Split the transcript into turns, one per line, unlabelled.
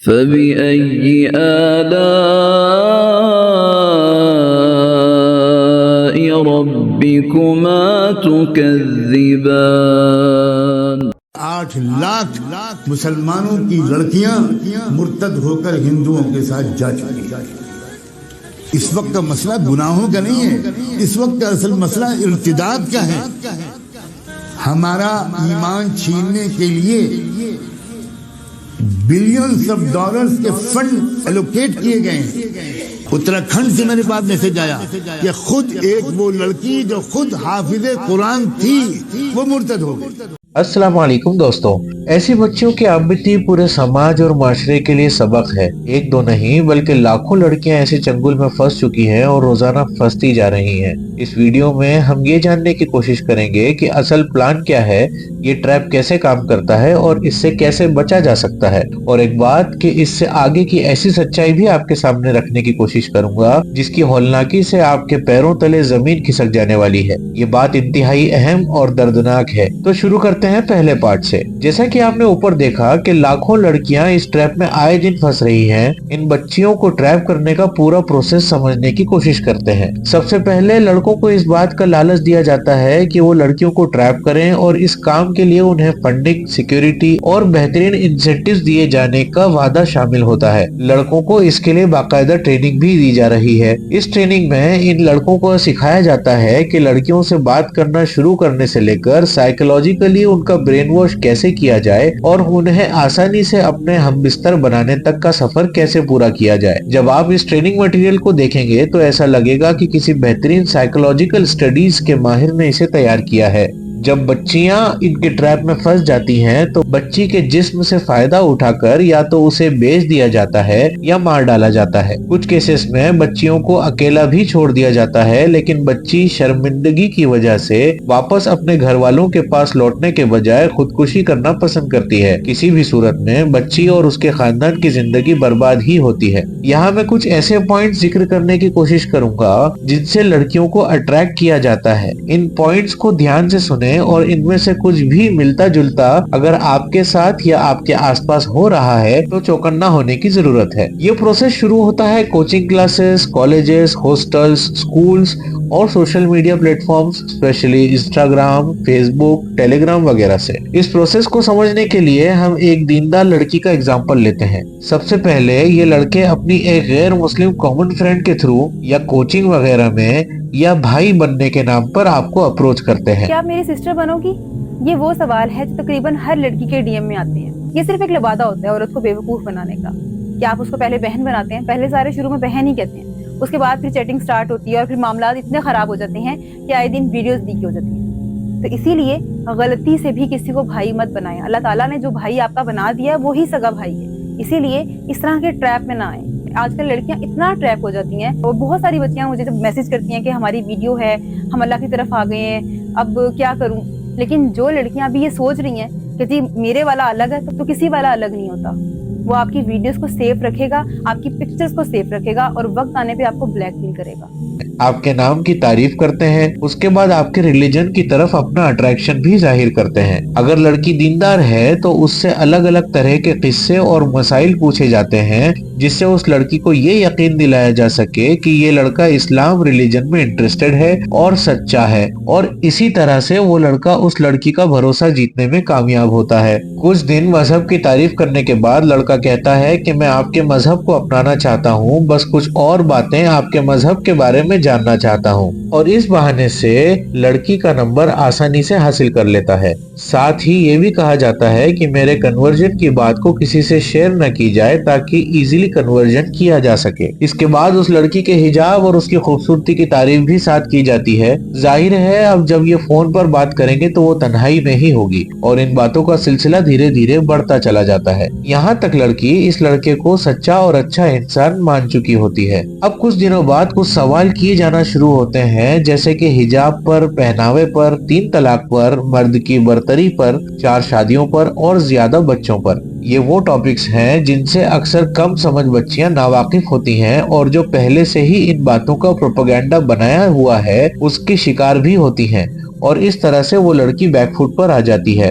فبأي آلاء ربكما تكذبان
8 لاکھ مسلمانوں کی لڑکیاں مرتد ہو کر ہندوؤں کے ساتھ جا چکی ہیں۔ اس وقت کا مسئلہ گناہوں کا نہیں ہے، اس وقت کا اصل مسئلہ ارتداد کا ہے۔ ہمارا ایمان چھیننے کے لیے بلینز آف ڈالرز کے فنڈ ایلوکیٹ کیے گئے ہیں۔ اتراکھنڈ سے میرے پاس میسج آیا کہ خود ایک وہ لڑکی جو خود حافظ قرآن تھی وہ مرتد ہو گئی۔
السلام علیکم دوستوں، ایسی بچیوں کی آبتی پورے سماج اور معاشرے کے لیے سبق ہے۔ ایک دو نہیں بلکہ لاکھوں لڑکیاں ایسے چنگل میں پھنس چکی ہیں اور روزانہ پھنستی جا رہی ہیں۔ اس ویڈیو میں ہم یہ جاننے کی کوشش کریں گے کہ اصل پلان کیا ہے، یہ ٹریپ کیسے کام کرتا ہے اور اس سے کیسے بچا جا سکتا ہے، اور ایک بات کہ اس سے آگے کی ایسی سچائی بھی آپ کے سامنے رکھنے کی کوشش کروں گا جس کی ہولناکی سے آپ کے پیروں تلے زمین کھسک جانے والی ہے۔ یہ بات انتہائی اہم اور دردناک ہے۔ تو شروع کرتے ہیں پہلے پارٹ سے۔ جیسا کہ آپ نے اوپر دیکھا کہ لاکھوں لڑکیاں اس ٹریپ میں آئے دن پھنس رہی ہیں، ان بچیوں کو ٹریپ کرنے کا پورا پروسیس سمجھنے کی کوشش کرتے ہیں۔ سب سے پہلے لڑکوں کو اس بات کا لالچ دیا جاتا ہے کہ وہ لڑکیوں کو ٹریپ کریں اور اس کام کے لیے انہیں فنڈنگ، سیکیورٹی اور بہترین انسینٹیوز دیے جانے کا وعدہ شامل ہوتا ہے۔ لڑکوں کو اس کے لیے باقاعدہ ٹریننگ بھی دی جا رہی ہے۔ اس ٹریننگ میں ان لڑکوں کو سکھایا جاتا ہے کہ لڑکیوں سے بات کرنا شروع کرنے سے لے کر سائیکولوجیکلی ان کا برین واش کیسے کیا جائے اور انہیں آسانی سے اپنے ہم بستر بنانے تک کا سفر کیسے پورا کیا جائے۔ جب آپ اس ٹریننگ مٹیریل کو دیکھیں گے تو ایسا لگے گا کہ کسی بہترین سائیکولوجیکل اسٹڈیز کے ماہر نے اسے تیار کیا ہے۔ جب بچیاں ان کے ٹریپ میں پھنس جاتی ہیں تو بچی کے جسم سے فائدہ اٹھا کر یا تو اسے بیچ دیا جاتا ہے یا مار ڈالا جاتا ہے۔ کچھ کیسز میں بچیوں کو اکیلا بھی چھوڑ دیا جاتا ہے، لیکن بچی شرمندگی کی وجہ سے واپس اپنے گھر والوں کے پاس لوٹنے کے بجائے خودکشی کرنا پسند کرتی ہے۔ کسی بھی صورت میں بچی اور اس کے خاندان کی زندگی برباد ہی ہوتی ہے۔ یہاں میں کچھ ایسے پوائنٹس ذکر کرنے کی کوشش کروں گا جن سے لڑکیوں کو اٹریکٹ کیا جاتا ہے۔ ان پوائنٹس کو دھیان سے سنیں اور ان میں سے کچھ بھی ملتا جلتا اگر آپ کے ساتھ یا آپ کے آس پاس ہو رہا ہے تو چوکنا ہونے کی ضرورت ہے۔ یہ پروسیس شروع ہوتا ہے coaching classes, colleges, hostels, schools اور social media platforms, specially Instagram, Facebook, Telegram وغیرہ سے۔ اس پروسیس کو سمجھنے کے لیے ہم ایک دیندار لڑکی کا اگزامپل لیتے ہیں۔ سب سے پہلے یہ لڑکے اپنی ایک غیر مسلم کامن فرینڈ کے تھرو یا کوچنگ وغیرہ میں یا بھائی بننے کے نام پر آپ کو اپروچ کرتے ہیں۔
کیا آپ میری سسٹر بنو گی؟ یہ وہ سوال ہے جو تقریباً ہر لڑکی کے ڈی ایم میں آتے ہیں۔ یہ صرف ایک لبادہ ہوتا ہے عورت کو بیوقوف بنانے کا۔ کیا آپ اس کو پہلے بہن بناتے ہیں؟ پہلے سارے شروع میں بہن ہی کہتے ہیں، اس کے بعد پھر چیٹنگ سٹارٹ ہوتی ہے اور پھر معاملات اتنے خراب ہو جاتے ہیں کہ آئے دن ویڈیوز لیک ہو جاتی ہیں۔ تو اسی لیے غلطی سے بھی کسی کو بھائی مت بنائیں۔ اللہ تعالیٰ نے جو بھائی آپ کا بنا دیا ہے وہی سگا بھائی ہے، اسی لیے اس طرح کے ٹریپ میں نہ آئیں۔ آج کل لڑکیاں اتنا ٹریپ ہو جاتی ہیں اور بہت ساری بچیاں مجھے جب میسج کرتی ہیں کہ ہماری ویڈیو ہے، ہم اللہ کی طرف آ گئے ہیں، اب کیا کروں؟ لیکن جو لڑکیاں ابھی یہ سوچ رہی ہیں کہ جی میرے والا الگ ہے تو کسی والا الگ نہیں ہوتا۔ وہ آپ کی ویڈیوز کو سیف رکھے گا، آپ کی پکچرز کو سیف رکھے گا اور وقت آنے پہ آپ کو بلیک میل کرے گا۔
آپ کے نام کی تعریف کرتے ہیں، اس کے بعد آپ کے ریلیجن کی طرف اپنا اٹریکشن بھی ظاہر کرتے ہیں۔ اگر لڑکی دیندار ہے تو اس سے الگ الگ طرح کے قصے اور مسائل پوچھے جاتے ہیں جس سے اس لڑکی کو یہ یقین دلایا جا سکے کہ یہ لڑکا اسلام ریلیجن میں انٹرسٹڈ ہے اور سچا ہے، اور اسی طرح سے وہ لڑکا اس لڑکی کا بھروسہ جیتنے میں کامیاب ہوتا ہے۔ کچھ دن مذہب کی تعریف کرنے کے بعد لڑکا کہتا ہے کہ میں آپ کے مذہب کو اپنانا چاہتا ہوں، بس کچھ اور باتیں آپ کے مذہب کے بارے میں جاننا چاہتا ہوں، اور اس بہانے سے لڑکی کا نمبر آسانی سے حاصل کر لیتا ہے۔ ساتھ ہی یہ بھی کہا جاتا ہے کہ میرے کنورژن کی بات کو کسی سے شیئر نہ کی جائے تاکہ ایزیلی کنورژن کیا جا سکے۔ اس کے بعد اس لڑکی کے حجاب اور اس کی خوبصورتی کی تعریف بھی ساتھ کی جاتی ہے۔ ظاہر ہے اب جب یہ فون پر بات کریں گے تو وہ تنہائی میں ہی ہوگی اور ان باتوں کا سلسلہ دھیرے دھیرے بڑھتا چلا جاتا ہے، یہاں تک لڑکی اس لڑکے کو سچا اور اچھا انسان مان چکی ہوتی ہے۔ اب کچھ دنوں بعد کچھ سوال کیے جانا شروع ہوتے ہیں، جیسے کہ حجاب پر، پہناوے پر، 3 طلاق پر، مرد کی برتری پر، 4 شادیوں پر اور زیادہ بچوں پر۔ یہ وہ ٹاپکس ہیں جن سے اکثر کم سمجھ بچیاں ناواقف ہوتی ہیں اور جو پہلے سے ہی ان باتوں کا پروپیگنڈا بنایا ہوا ہے اس کی شکار بھی ہوتی ہیں، اور اس طرح سے وہ لڑکی بیک فٹ پر آ جاتی ہے۔